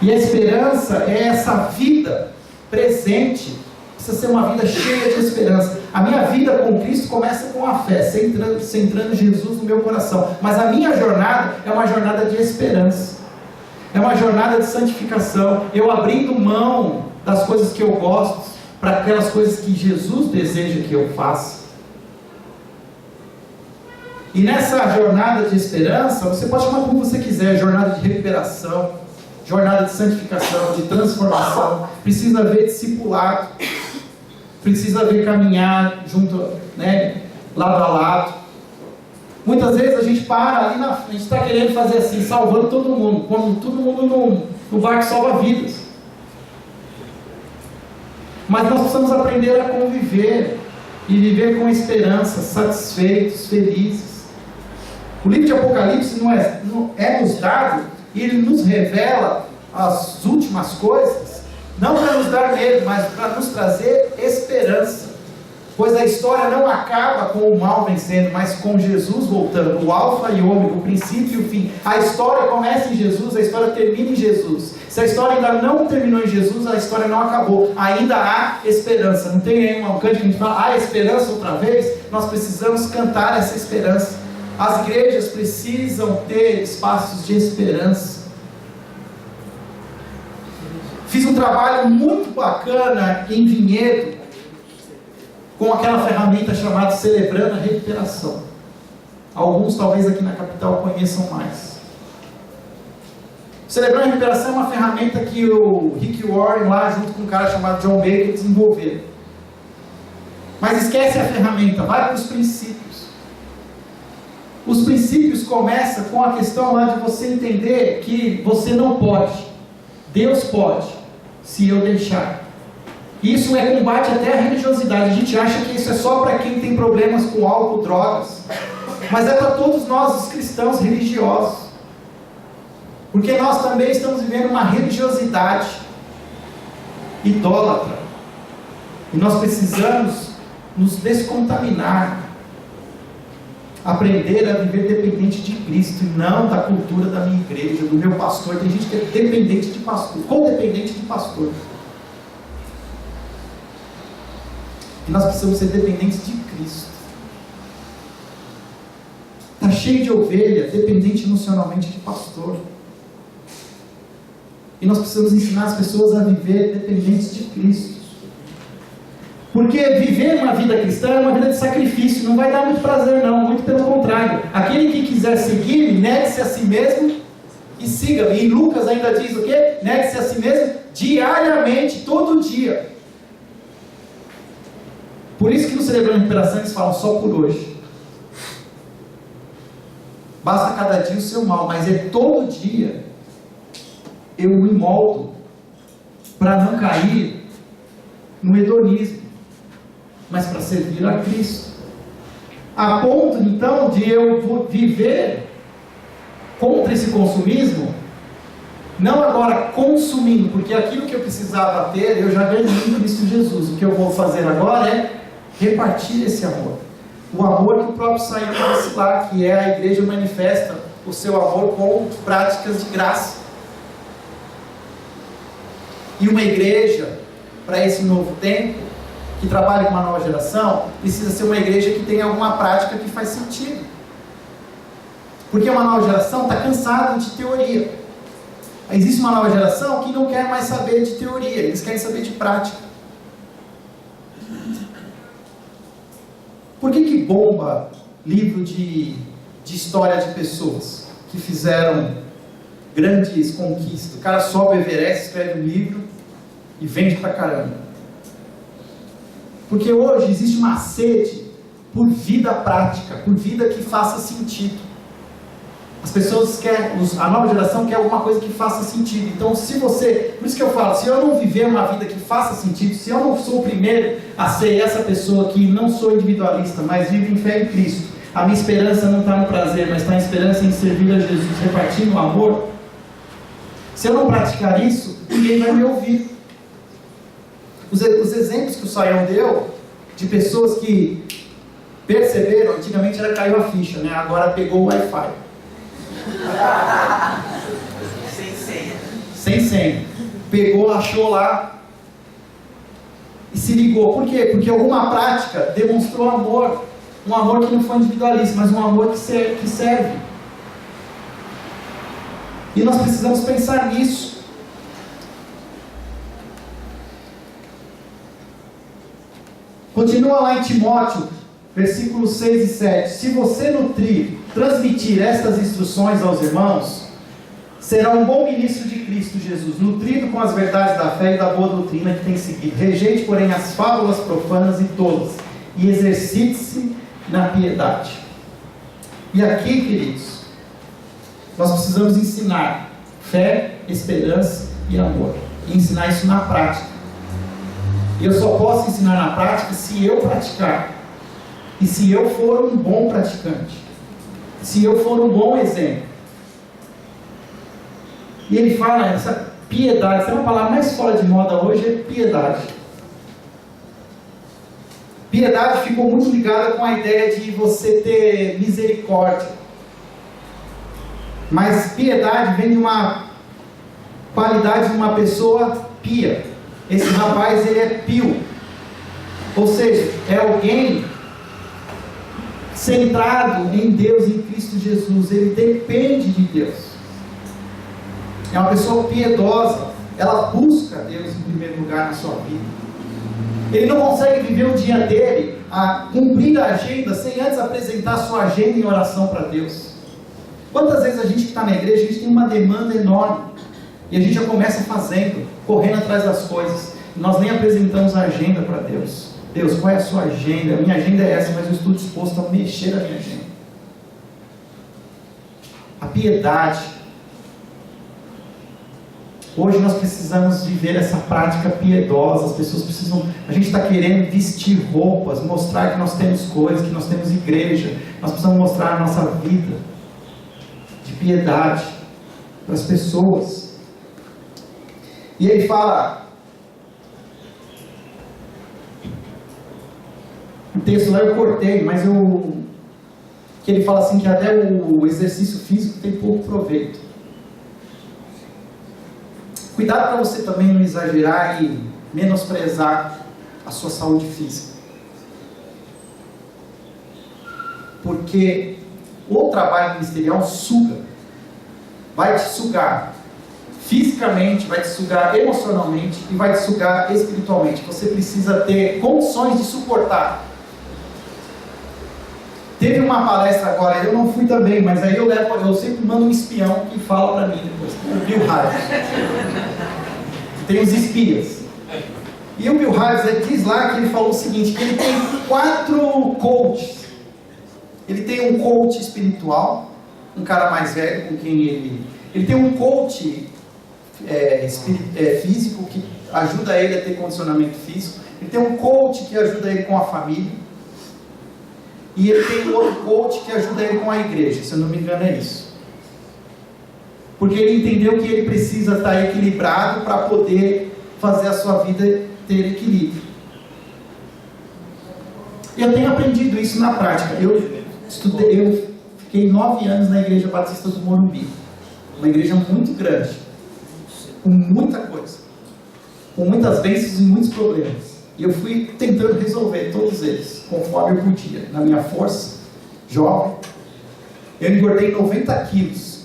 E a esperança é essa vida presente. Precisa ser uma vida cheia de esperança. A minha vida com Cristo começa com a fé, centrando Jesus no meu coração. Mas a minha jornada é uma jornada de esperança. É uma jornada de santificação. Eu abrindo mão das coisas que eu gosto para aquelas coisas que Jesus deseja que eu faça. E nessa jornada de esperança, você pode chamar como você quiser, jornada de recuperação, jornada de santificação, de transformação. Precisa haver discipulado, precisa haver caminhar junto, né, lado a lado. Muitas vezes a gente para ali na frente, está querendo fazer assim, salvando todo mundo, quando todo mundo no barco salva vidas. Mas nós precisamos aprender a conviver e viver com esperança, satisfeitos, felizes. O livro de Apocalipse é nos dado e ele nos revela as últimas coisas, não para nos dar medo, mas para nos trazer esperança. Pois a história não acaba com o mal vencendo, mas com Jesus voltando, o alfa e o ômega, o princípio e o fim. A história começa em Jesus, a história termina em Jesus. Se a história ainda não terminou em Jesus, a história não acabou. Ainda há esperança. Não tem aí uma cântica que a gente fala, há esperança outra vez? Nós precisamos cantar essa esperança. As igrejas precisam ter espaços de esperança. Fiz um trabalho muito bacana em Vinhedo, com aquela ferramenta chamada Celebrando a Recuperação. Alguns talvez aqui na capital conheçam mais. Celebrando a Recuperação é uma ferramenta que o Rick Warren lá, junto com um cara chamado John Baker, desenvolveram. Mas esquece a ferramenta, vai para os princípios. Os princípios começam com a questão lá de você entender que você não pode, Deus pode. se eu deixar. Isso é combate até à religiosidade. A gente acha que isso é só para quem tem problemas com álcool, drogas. Mas é para todos nós, os cristãos religiosos. Porque nós também estamos vivendo uma religiosidade idólatra. E nós precisamos nos descontaminar. Aprender a viver dependente de Cristo e não da cultura da minha igreja, do meu pastor. Tem gente que é dependente de pastor, codependente de pastor. E nós precisamos ser dependentes de Cristo. Está cheio de ovelha, dependente emocionalmente de pastor. E nós precisamos ensinar as pessoas a viver dependentes de Cristo. Porque viver uma vida cristã é uma vida de sacrifício, não vai dar muito prazer não, muito pelo contrário. Aquele que quiser seguir, negue-se a si mesmo e siga-me. E Lucas ainda diz o quê? Negue-se a si mesmo diariamente, todo dia. Por isso que no Celebrando Recuperação eles falam só por hoje. Basta cada dia o seu mal, mas é todo dia eu me moldo para não cair no hedonismo, mas para servir a Cristo. A ponto então de eu viver contra esse consumismo, não agora consumindo, porque aquilo que eu precisava ter, eu já ganhei em Cristo Jesus. O que eu vou fazer agora é repartir esse amor. O amor que o próprio Saín disse lá, que é a igreja manifesta o seu amor com práticas de graça. E uma igreja, para esse novo tempo, que trabalha com uma nova geração, precisa ser uma igreja que tenha alguma prática que faz sentido. Porque uma nova geração está cansada de teoria. Existe uma nova geração que não quer mais saber de teoria, eles querem saber de prática. Por que bomba livro de história de pessoas que fizeram grandes conquistas? O cara sobe o Everest, escreve um livro e vende pra caramba. Porque hoje existe uma sede por vida prática, por vida que faça sentido. As pessoas querem, a nova geração quer alguma coisa que faça sentido. Então, se você, por isso que eu falo, se eu não viver uma vida que faça sentido, se eu não sou o primeiro a ser essa pessoa que não sou individualista, mas vive em fé em Cristo, a minha esperança não está no prazer, mas está em esperança em servir a Jesus, repartindo o amor. Se eu não praticar isso, ninguém vai me ouvir. Os exemplos que o Sayão deu, de pessoas que perceberam, antigamente era caiu a ficha, né? Agora pegou o Wi-Fi. Sem senha. Sem senha. Pegou, achou lá e se ligou. Por quê? Porque alguma prática demonstrou amor. Um amor que não foi individualista, mas um amor que serve. E nós precisamos pensar nisso. Continua lá em Timóteo, versículos 6 e 7. Se você transmitir estas instruções aos irmãos, será um bom ministro de Cristo Jesus, nutrido com as verdades da fé e da boa doutrina que tem seguido. Rejeite, porém, as fábulas profanas e tolas, e exercite-se na piedade. E aqui, queridos, nós precisamos ensinar fé, esperança e amor, e ensinar isso na prática. E eu só posso ensinar na prática se eu praticar, e se eu for um bom praticante, se eu for um bom exemplo. E ele fala, essa piedade, essa é uma palavra mais fora de moda hoje, é piedade. Piedade ficou muito ligada com a ideia de você ter misericórdia. Mas piedade vem de uma qualidade de uma pessoa pia. Esse rapaz, ele é pio. Ou seja, é alguém centrado em Deus, em Cristo Jesus. Ele depende de Deus. É uma pessoa piedosa. Ela busca Deus em primeiro lugar na sua vida. Ele não consegue viver o dia dele, a cumprir a agenda, sem antes apresentar a sua agenda em oração para Deus. Quantas vezes a gente que está na igreja, a gente tem uma demanda enorme, e a gente já começa fazendo, correndo atrás das coisas, e nós nem apresentamos a agenda para Deus. Deus, qual é a sua agenda? A minha agenda é essa, mas eu estou disposto a mexer a minha agenda. A piedade Hoje nós precisamos viver essa prática piedosa. As pessoas precisam, a gente está querendo vestir roupas, mostrar que nós temos coisas, que nós temos igreja. Nós precisamos mostrar a nossa vida de piedade para as pessoas. E ele fala, o texto lá eu cortei, mas que ele fala assim que até o exercício físico tem pouco proveito. Cuidado para você também não exagerar e menosprezar a sua saúde física. Porque o trabalho ministerial suga. Vai te sugar fisicamente, vai te sugar emocionalmente e vai te sugar espiritualmente. Você precisa ter condições de suportar. Teve uma palestra agora, eu não fui também, mas aí eu sempre mando um espião que fala para mim depois, o Bill Hybels. Tem os espias. E o Bill Hybels diz lá que ele falou o seguinte, que ele tem 4 coaches. Ele tem um coach espiritual, um cara mais velho com quem ele tem um coach físico que ajuda ele a ter condicionamento físico. Ele tem um coach que ajuda ele com a família. E ele tem um outro coach que ajuda ele com a igreja, se eu não me engano é isso. Porque ele entendeu que ele precisa estar equilibrado para poder fazer a sua vida ter equilíbrio. Eu tenho aprendido isso na prática. Eu fiquei 9 anos na Igreja Batista do Morumbi. Uma igreja muito grande, com muita coisa, com muitas bênçãos e muitos problemas. E eu fui tentando resolver todos eles, conforme eu podia, na minha força, jovem. Eu engordei 90 quilos.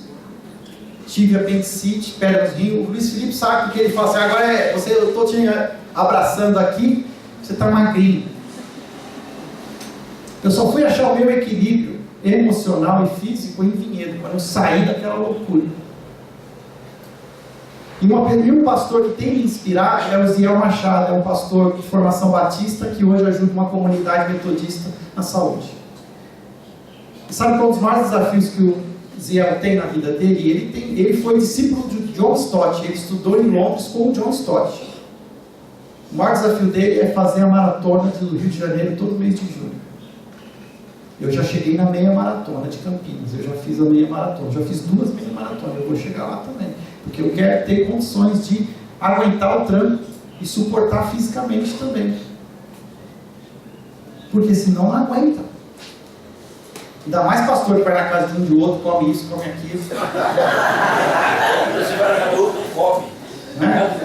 Tive apendicite, pernas no rim. O Luiz Felipe sabe que ele fala assim, agora eu estou te abraçando aqui, você está magrinho. Eu só fui achar o meu equilíbrio emocional e físico em Vinhedo, quando eu saí daquela loucura. E um pastor que tem me inspirado é o Ziel Machado, é um pastor de formação batista que hoje ajuda uma comunidade metodista na saúde. E sabe qual é um dos maiores desafios que o Ziel tem na vida dele? Ele foi discípulo de John Stott, ele estudou em Londres com o John Stott. O maior desafio dele é fazer a maratona do Rio de Janeiro todo mês de julho. Eu já cheguei na meia maratona de Campinas, eu já fiz a meia maratona, já fiz 2 meia maratonas, eu vou chegar lá também. Porque eu quero ter condições de aguentar o tranco e suportar fisicamente também. Porque senão não aguenta. Ainda mais pastor que vai na casa de um de outro, come isso, come aquilo. Você vai na casa do outro, não come. Né?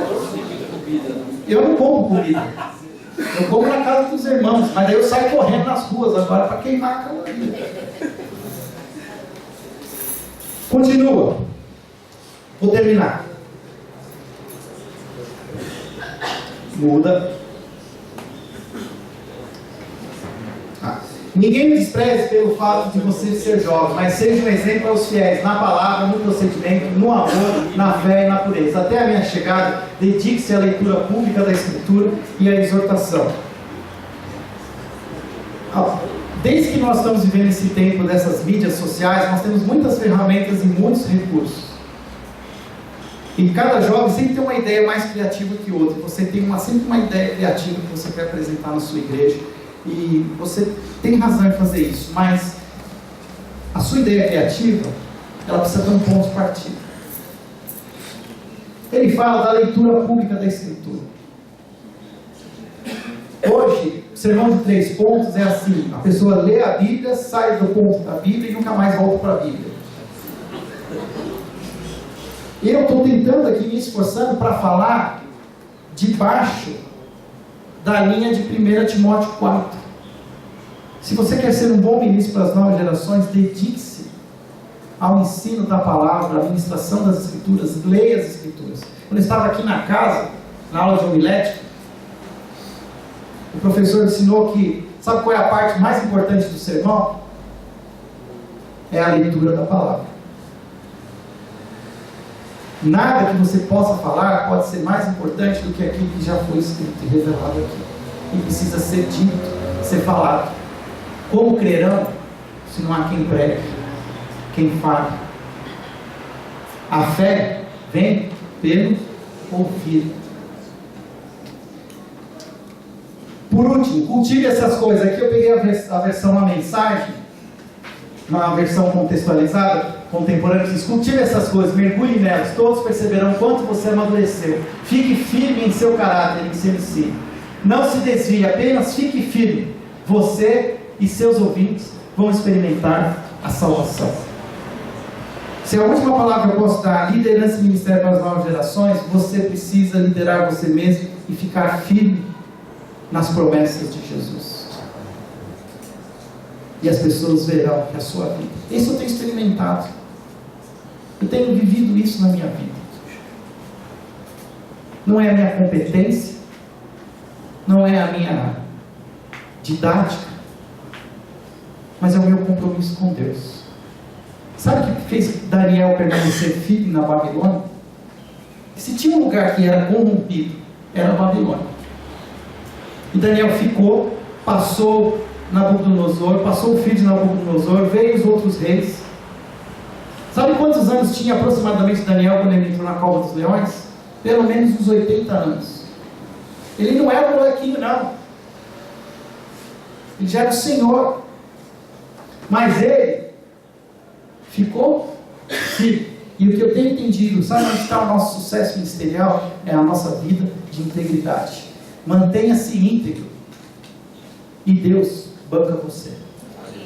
Eu não como comida. Eu como na casa dos irmãos, mas daí eu saio correndo nas ruas agora para queimar a caloria. Continua. Vou terminar. Muda. Ninguém me despreze pelo fato de você ser jovem, mas seja um exemplo aos fiéis na palavra, no procedimento, no amor, na fé e na pureza. Até a minha chegada, dedique-se à leitura pública da Escritura e à exortação. Desde que nós estamos vivendo esse tempo dessas mídias sociais, nós temos muitas ferramentas e muitos recursos. E cada jovem sempre tem uma ideia mais criativa que outra. Você tem sempre uma ideia criativa que você quer apresentar na sua igreja. E você tem razão em fazer isso, mas a sua ideia criativa, ela precisa ter um ponto de partida. Ele fala da leitura pública da Escritura. Hoje, o sermão de 3 pontos é assim: a pessoa lê a Bíblia, sai do ponto da Bíblia e nunca mais volta para a Bíblia. E eu estou tentando aqui, me esforçando para falar debaixo da linha de 1 Timóteo 4. Se você quer ser um bom ministro para as novas gerações, dedique-se ao ensino da palavra, à ministração das Escrituras, leia as Escrituras. Quando eu estava aqui na casa, na aula de homilética, o professor ensinou que, sabe qual é a parte mais importante do sermão? É a leitura da palavra. Nada que você possa falar pode ser mais importante do que aquilo que já foi escrito e revelado aqui. E precisa ser dito, ser falado. Como crerão, se não há quem pregue, quem fale? A fé vem pelo ouvir. Por último, cultive essas coisas. Aqui eu peguei a versão A Mensagem, uma versão contextualizada, contemporânea. Cultive essas coisas, mergulhe nelas, todos perceberão quanto você amadureceu. Fique firme em seu caráter, em seu ensino. Não se desvie, apenas fique firme. Você e seus ouvintes vão experimentar a salvação. Se a última palavra eu posso dar, liderança e ministério para as novas gerações, você precisa liderar você mesmo e ficar firme nas promessas de Jesus. E as pessoas verão que a sua vida. Isso eu tenho experimentado. Eu tenho vivido isso na minha vida. Não é a minha competência, não é a minha didática, mas é o meu compromisso com Deus. Sabe o que fez Daniel permanecer firme na Babilônia? Se tinha um lugar que era corrompido, era a Babilônia. E Daniel ficou, passou Nabucodonosor, passou o filho de Nabucodonosor, veio os outros reis. Sabe quantos anos tinha aproximadamente Daniel quando ele entrou na cova dos leões? Pelo menos uns 80 anos. Ele não era um molequinho, não. Ele já era o Senhor. Mas ele ficou firme. E o que eu tenho entendido, sabe onde está o nosso sucesso ministerial? É a nossa vida de integridade. Mantenha-se íntegro e Deus banca você.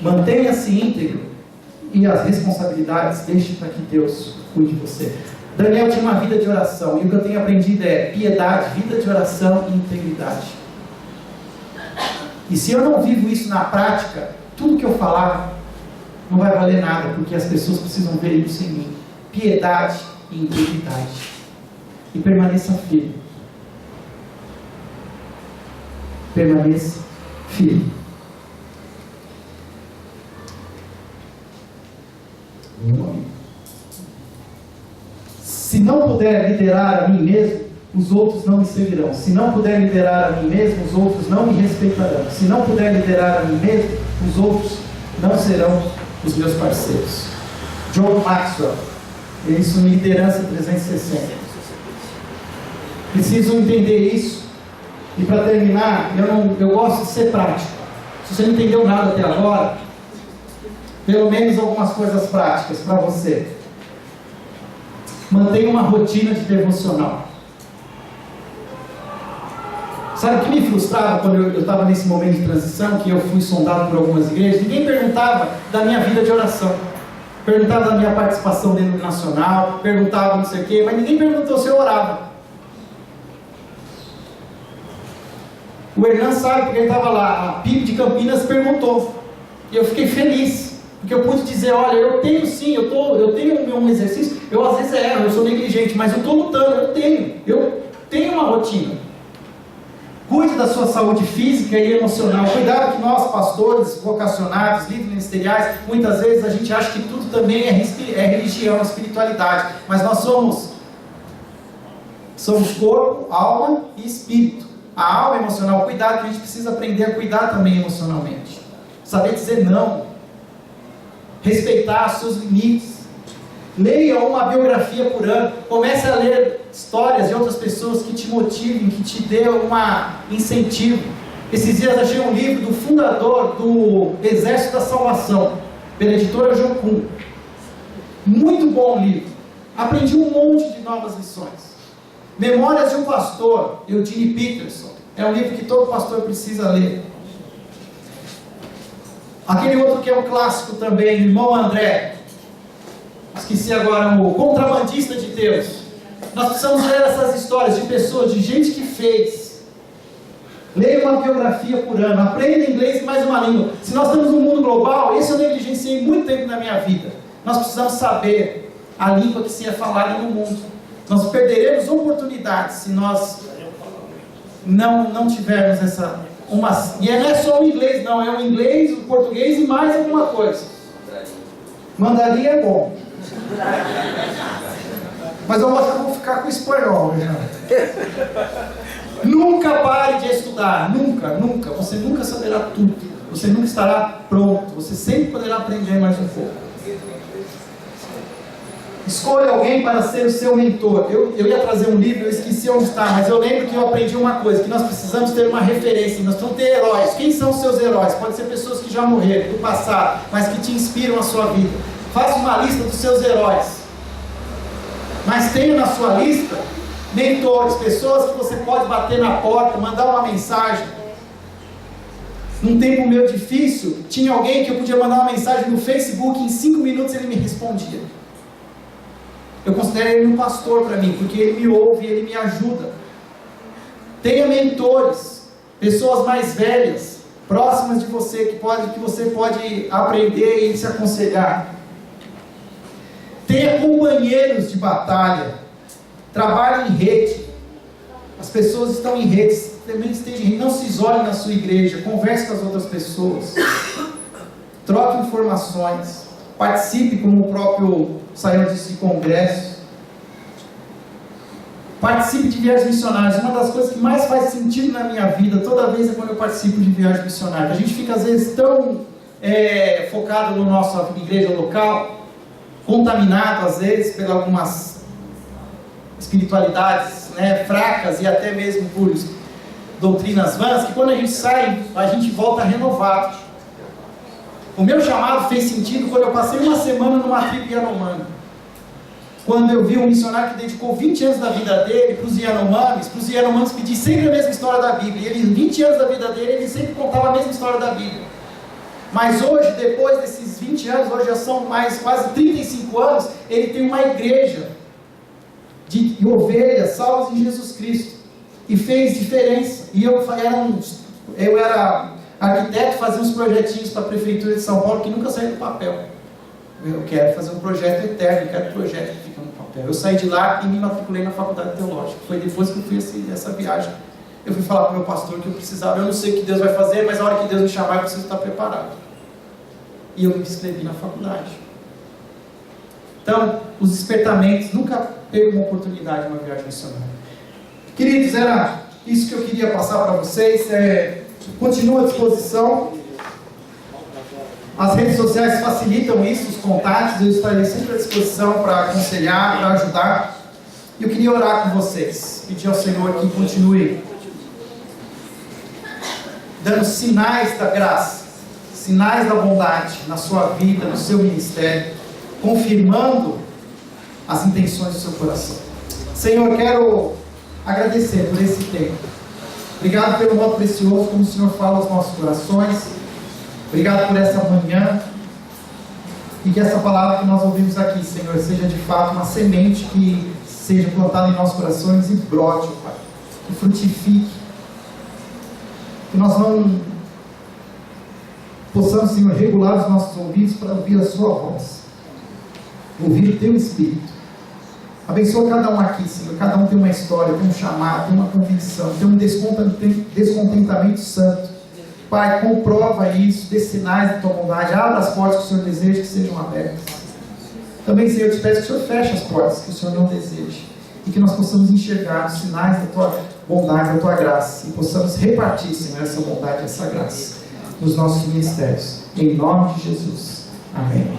Mantenha-se íntegro e as responsabilidades deixe para que Deus cuide de você. Daniel tinha uma vida de oração e o que eu tenho aprendido é piedade, vida de oração e integridade. E se eu não vivo isso na prática, tudo que eu falar não vai valer nada, porque as pessoas precisam ver isso em mim. Piedade e integridade. E permaneça firme. Permaneça firme. Se não puder liderar a mim mesmo, os outros não me seguirão. Se não puder liderar a mim mesmo, os outros não me respeitarão. Se não puder liderar a mim mesmo, os outros não serão os meus parceiros. John Maxwell, isso em Liderança 360. Preciso entender isso. E para terminar, eu gosto de ser prático. Se você não entendeu nada até agora, pelo menos algumas coisas práticas para você. Mantenha uma rotina de devocional. Sabe o que me frustrava quando eu estava nesse momento de transição, que eu fui sondado por algumas igrejas? Ninguém perguntava da minha vida de oração. Perguntava da minha participação dentro do nacional, perguntava não sei o quê, mas ninguém perguntou se eu orava. O Hernan sabe porque ele estava lá, a PIB de Campinas perguntou, e eu fiquei feliz, porque eu pude dizer, olha, eu tenho sim, eu tenho um exercício, eu às vezes erro, eu sou negligente, mas eu estou lutando, eu tenho uma rotina. Cuide da sua saúde física e emocional. Cuidado que nós, pastores, vocacionados, líderes ministeriais, muitas vezes a gente acha que tudo também é religião, espiritualidade, mas nós somos corpo, alma e espírito. A alma emocional, cuidado que a gente precisa aprender a cuidar também emocionalmente. Saber dizer não. Respeitar os seus limites. Leia uma biografia por ano. Comece a ler histórias de outras pessoas que te motivem, que te dê um incentivo. Esses dias achei um livro do fundador do Exército da Salvação, pela editora Jocum. Muito bom livro. Aprendi um monte de novas lições. Memórias de um Pastor, Eugene Peterson. É um livro que todo pastor precisa ler. Aquele outro que é um clássico também, Irmão André. Esqueci agora, o Contrabandista de Deus. Nós precisamos ler essas histórias de pessoas, de gente que fez. Leia uma biografia por ano. Aprenda inglês e mais uma língua. Se nós estamos num mundo global, esse eu negligenciei muito tempo na minha vida. Nós precisamos saber a língua que se é falada no mundo. Nós perderemos oportunidades se nós não tivermos essa... E não é só o inglês, não. É o inglês, o português e mais alguma coisa. Mandarim é bom. Mas eu vou ficar com o espanhol. Né? Nunca pare de estudar. Nunca, nunca. Você nunca saberá tudo. Você nunca estará pronto. Você sempre poderá aprender mais um pouco. Escolha alguém para ser o seu mentor. Eu ia trazer um livro, eu esqueci onde está, mas eu lembro que eu aprendi uma coisa, que nós precisamos ter uma referência, nós precisamos ter heróis. Quem são os seus heróis? Pode ser pessoas que já morreram, do passado, mas que te inspiram a sua vida. Faça uma lista dos seus heróis. Mas tenha na sua lista mentores, pessoas que você pode bater na porta, mandar uma mensagem. Num tempo meu difícil, tinha alguém que eu podia mandar uma mensagem no Facebook, em 5 minutos ele me respondia. Eu considero ele um pastor para mim, porque ele me ouve e ele me ajuda. Tenha mentores, pessoas mais velhas, próximas de você, que você pode aprender e se aconselhar. Tenha companheiros de batalha. Trabalhe em rede. As pessoas estão em redes. Também esteja em rede. Não se isole na sua igreja. Converse com as outras pessoas. Troque informações. Participe, como o próprio Sayão disse, de congresso. Participe de viagens missionárias. Uma das coisas que mais faz sentido na minha vida, toda vez, é quando eu participo de viagens missionárias. A gente fica, às vezes, tão focado na nossa igreja local, contaminado, às vezes, por algumas espiritualidades fracas e até mesmo por doutrinas vãs, que quando a gente sai, a gente volta renovado. O meu chamado fez sentido quando eu passei uma semana numa tribo Yanomami. Quando eu vi um missionário que dedicou 20 anos da vida dele para os Yanomamis pedir sempre a mesma história da Bíblia. E ele, 20 anos da vida dele, ele sempre contava a mesma história da Bíblia. Mas hoje, depois desses 20 anos, hoje já são mais quase 35 anos, ele tem uma igreja de ovelhas salvas em Jesus Cristo. E fez diferença. E eu era arquiteto, fazia uns projetinhos para a Prefeitura de São Paulo que nunca saíram do papel. Eu quero fazer um projeto eterno, eu quero um projeto que fica no papel. Eu saí de lá e me matriculei na faculdade teológica. Foi depois que eu fui essa viagem. Eu fui falar para o meu pastor que eu precisava, eu não sei o que Deus vai fazer, mas a hora que Deus me chamar eu preciso estar preparado. E eu me inscrevi na faculdade. Então, os despertamentos, nunca percam uma oportunidade numa viagem missionária. Queridos, era isso que eu queria passar para vocês. Continua à disposição. As redes sociais facilitam isso, os contatos. Eu estarei sempre à disposição para aconselhar, para ajudar. E eu queria orar com vocês, pedir ao Senhor que continue dando sinais da graça, sinais da bondade na sua vida, no seu ministério, confirmando as intenções do seu coração. Senhor, quero agradecer por esse tempo. Obrigado pelo modo precioso como o Senhor fala aos nossos corações. Obrigado por essa manhã. E que essa palavra que nós ouvimos aqui, Senhor, seja de fato uma semente que seja plantada em nossos corações e brote, Pai. Que frutifique. Que nós não possamos, Senhor, regular os nossos ouvidos para ouvir a sua voz. Ouvir o teu Espírito. Abençoa cada um aqui, Senhor. Cada um tem uma história, tem um chamado, tem uma convicção, tem um descontentamento santo. Pai, comprova isso, dê sinais da tua bondade, abra as portas que o Senhor deseja que sejam abertas. Também, Senhor, eu te peço que o Senhor feche as portas que o Senhor não deseja. E que nós possamos enxergar os sinais da tua bondade, da tua graça. E possamos repartir, Senhor, essa bondade, essa graça nos nossos ministérios. Em nome de Jesus. Amém.